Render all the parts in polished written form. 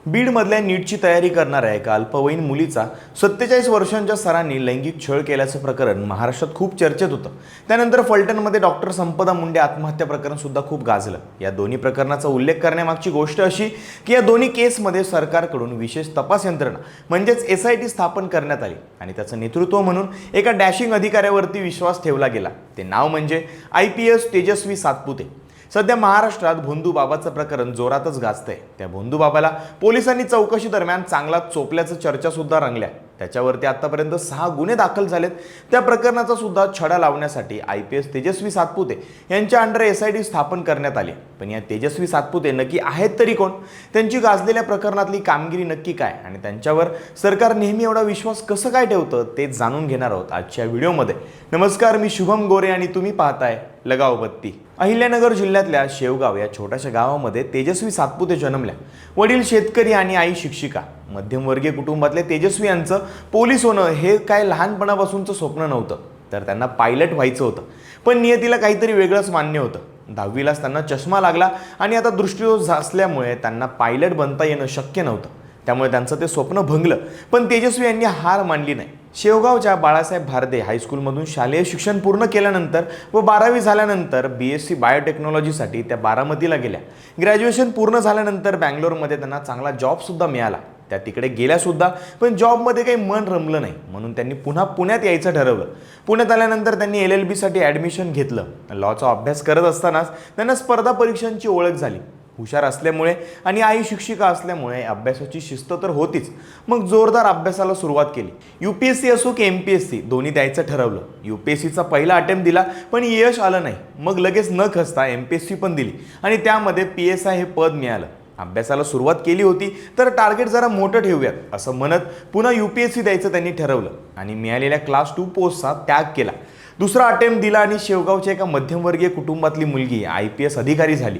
बीडमधल्या नीटची तयारी करणाऱ्या एका अल्पवयीन मुलीचा 47 वर्षांच्या सरांनी लैंगिक छळ केल्याचं प्रकरण महाराष्ट्रात खूप चर्चेत होतं। त्यानंतर फलटणमध्ये डॉक्टर संपदा मुंडे आत्महत्या प्रकरण सुद्धा खूप गाजलं। या दोन्ही प्रकरणाचा उल्लेख करण्यामागची गोष्ट अशी की या दोन्ही केसमध्ये सरकारकडून विशेष तपास यंत्रणा म्हणजेच SIT स्थापन करण्यात आली आणि त्याचं नेतृत्व म्हणून एका डॅशिंग अधिकाऱ्यावरती विश्वास ठेवला गेला। ते नाव म्हणजे IPS तेजस्वी सातपुते। सध्या महाराष्ट्रात भोंदूबाबाचं प्रकरण जोरातच गाजतंय। त्या भोंदूबाबाला पोलिसांनी चौकशी दरम्यान चांगला चोपल्याचं चर्चा सुद्धा रंगल्या। त्याच्यावरती आतापर्यंत 6 गुन्हे दाखल झालेत। त्या प्रकरणाचा सुद्धा छडा लावण्यासाठी IPS तेजस्वी सातपुते यांच्या अंडर SIT स्थापन करण्यात आली। पण या तेजस्वी सातपुते नक्की आहेत तरी कोण, त्यांची गाजलेल्या प्रकरणातली कामगिरी नक्की काय आणि त्यांच्यावर सरकार नेहमी एवढा विश्वास कसं काय ठेवतं ते जाणून घेणार आहोत आजच्या व्हिडिओमध्ये। नमस्कार, मी शुभम गोरे आणि तुम्ही पाहताय लगाव बत्ती। अहिल्यानगर जिल्ह्यातल्या शेवगाव या छोट्याशा गावामध्ये तेजस्वी सातपुते जन्मल्या। वडील शेतकरी आणि आई शिक्षिका। मध्यमवर्गीय कुटुंबातले तेजस्वी यांचं पोलीस होणं हे काय लहानपणापासूनचं स्वप्न नव्हतं, तर त्यांना पायलट व्हायचं होतं। पण नियतीला काहीतरी वेगळंच मान्य होतं। 10वीलाच त्यांना चष्मा लागला आणि आता दृष्टिदोष असल्यामुळे त्यांना पायलट बनता येणं शक्य नव्हतं। त्यामुळे त्यांचं ते स्वप्न भंगलं। पण तेजस्वी यांनी हार मानली नाही। शेवगावच्या बाळासाहेब भारदे हायस्कूलमधून शालेय शिक्षण पूर्ण केल्यानंतर व 12वी झाल्यानंतर BSc बायोटेक्नॉलॉजीसाठी त्या बारामतीला गेल्या। ग्रॅज्युएशन पूर्ण झाल्यानंतर बँगलोरमध्ये त्यांना चांगला जॉबसुद्धा मिळाला। त्या तिकडे गेल्यासुद्धा पण जॉबमध्ये काही मन रमलं नाही, म्हणून त्यांनी पुन्हा पुण्यात यायचं ठरवलं। पुण्यात आल्यानंतर त्यांनी LLB साठी ॲडमिशन घेतलं। लॉचा अभ्यास करत असतानाच त्यांना स्पर्धा परीक्षांची ओळख झाली। हुशार असल्यामुळे आणि आई शिक्षिका असल्यामुळे अभ्यासाची शिस्त तर होतीच। मग जोरदार अभ्यासाला सुरुवात केली। UPSC असो की MPSC दोन्ही द्यायचं ठरवलं। UPSCचा पहिला अटेम्प्ट दिला पण यश आलं नाही। मग लगेच न खचता MPSC पण दिली आणि त्यामध्ये PSI हे पद मिळालं। अभ्यासाला सुरुवात केली होती तर टार्गेट जरा मोठं ठेवूयात असं म्हणत पुन्हा UPSC द्यायचं त्यांनी ठरवलं आणि मिळालेल्या क्लास 2 पोस्टचा त्याग केला। दुसरा अटेम्प्ट दिला आणि शेवगावच्या एका मध्यमवर्गीय कुटुंबातली मुलगी IPS अधिकारी झाली।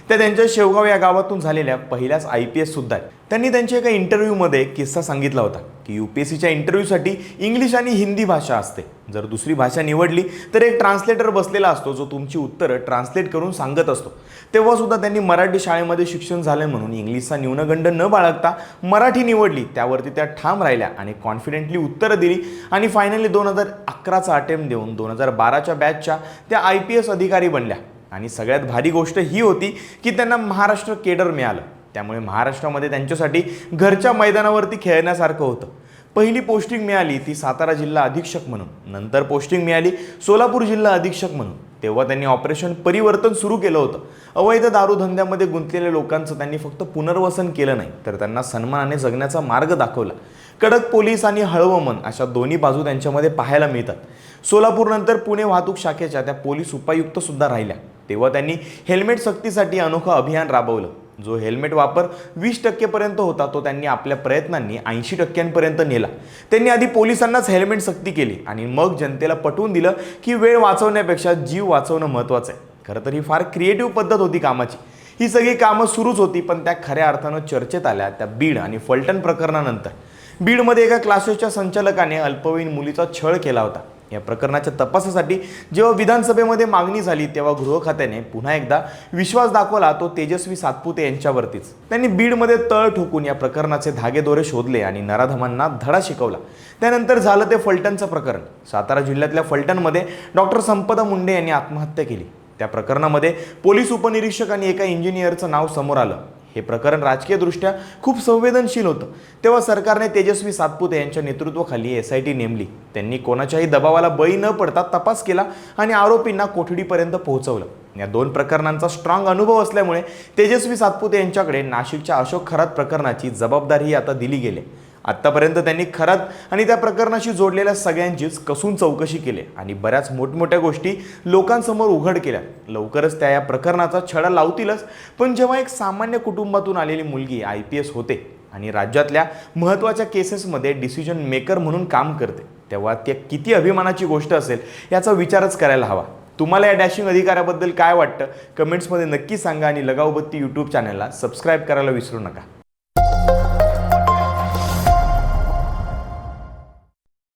त्यांच्या शेवगाव या गावातून झालेल्या पहिल्याच IPS सुद्धा आहे। त्यांनी त्यांच्या एका इंटरव्ह्यूमध्ये किस्सा सांगितला होता की UPSCच्या इंटरव्ह्यूसाठी इंग्लिश आणि हिंदी भाषा असते। जर दुसरी भाषा निवडली तर एक ट्रान्सलेटर बसलेला असतो जो तुमची उत्तरं ट्रान्सलेट करून सांगत असतो। तेव्हा सुद्धा त्यांनी मराठी शाळेमध्ये शिक्षण झाले म्हणून इंग्लिशचा न्यूनगंड न बाळगता मराठी निवडली। त्यावरती त्या ठाम राहिल्या आणि कॉन्फिडेंटली उत्तरं दिली आणि फायनली 2011चा अटेम्प्ट देऊन 2012च्या बॅचच्या त्या IPS अधिकारी बनल्या। आणि सगळ्यात भारी गोष्ट ही होती की त्यांना महाराष्ट्र केडर मिळालं। त्यामुळे महाराष्ट्रामध्ये त्यांच्यासाठी घरच्या मैदानावरती खेळण्यासारखं होतं। पहिली पोस्टिंग मिळाली ती सातारा जिल्हा अधीक्षक म्हणून, नंतर पोस्टिंग मिळाली सोलापूर जिल्हा अधीक्षक म्हणून। तेव्हा त्यांनी ऑपरेशन परिवर्तन सुरू केलं होतं। अवैध दारूधंद्यामध्ये गुंतलेल्या लोकांचं त्यांनी फक्त पुनर्वसन केलं नाही तर त्यांना सन्मानाने जगण्याचा मार्ग दाखवला। कडक पोलीस आणि हळवं मन अशा दोन्ही बाजू त्यांच्यामध्ये पाहायला मिळतात। सोलापूरनंतर पुणे वाहतूक शाखेच्या त्या पोलीस उपायुक्त सुद्धा राहिल्या। तेव्हा त्यांनी हेल्मेट सक्तीसाठी अनोखं अभियान राबवलं। जो हेल्मेट वापर 20% पर्यंत होता तो त्यांनी आपल्या प्रयत्नांनी 80% नेला। त्यांनी आधी पोलिसांनाच हेल्मेट सक्ती केली आणि मग जनतेला पटवून दिलं की वेळ वाचवण्यापेक्षा जीव वाचवणं महत्त्वाचं आहे। खरं तर ही फार क्रिएटिव्ह पद्धत होती कामाची। ही सगळी कामं सुरूच होती पण त्या खऱ्या अर्थानं चर्चेत आल्या त्या बीड आणि फलटण प्रकरणानंतर। बीडमध्ये एका क्लासेसच्या संचालकाने अल्पवयीन मुलीचा छळ केला होता। या प्रकरणाच्या तपासासाठी जेव्हा विधानसभेमध्ये मागणी झाली तेव्हा गृह खात्याने पुन्हा एकदा विश्वास दाखवला तो तेजस्वी सातपुते यांच्यावरतीच। त्यांनी बीडमध्ये तळ ठोकून या प्रकरणाचे धागेदोरे शोधले आणि नराधमांना धडा शिकवला। त्यानंतर झालं ते फलटणचं प्रकरण। सातारा जिल्ह्यातल्या फलटणमध्ये डॉक्टर संपदा मुंडे यांनी आत्महत्या केली। त्या प्रकरणामध्ये पोलीस उपनिरीक्षक आणि एका इंजिनियरचं नाव समोर आलं। हे प्रकरण राजकीयदृष्ट्या खूप संवेदनशील होतं। तेव्हा सरकारने तेजस्वी सातपुते यांच्या नेतृत्वाखाली SIT नेमली। त्यांनी कोणाच्याही दबावाला बळी न पडता तपास केला आणि आरोपींना कोठडीपर्यंत पोहोचवलं। या 2 प्रकरणांचा स्ट्रॉंग अनुभव असल्यामुळे तेजस्वी सातपुते यांच्याकडे नाशिकच्या अशोक खरात प्रकरणाची जबाबदारी आता दिली गेली। आत्तापर्यंत त्यांनी खरात आणि त्या प्रकरणाशी जोडलेल्या सगळ्यांचीच कसून चौकशी केली आणि बऱ्याच मोठमोठ्या गोष्टी लोकांसमोर उघड केल्या। लवकरच त्या या प्रकरणाचा छडा लावतीलच। पण जेव्हा एक सामान्य कुटुंबातून आलेली मुलगी IPS होते आणि राज्यातल्या महत्त्वाच्या केसेसमध्ये डिसिजन मेकर म्हणून काम करते तेव्हा ती किती अभिमानाची गोष्ट असेल याचा विचारच करायला हवा। तुम्हाला या डॅशिंग अधिकाऱ्याबद्दल काय वाटतं कमेंट्समध्ये नक्की सांगा आणि लगाव बत्ती YouTube चॅनलला सबस्क्राईब करायला विसरू नका।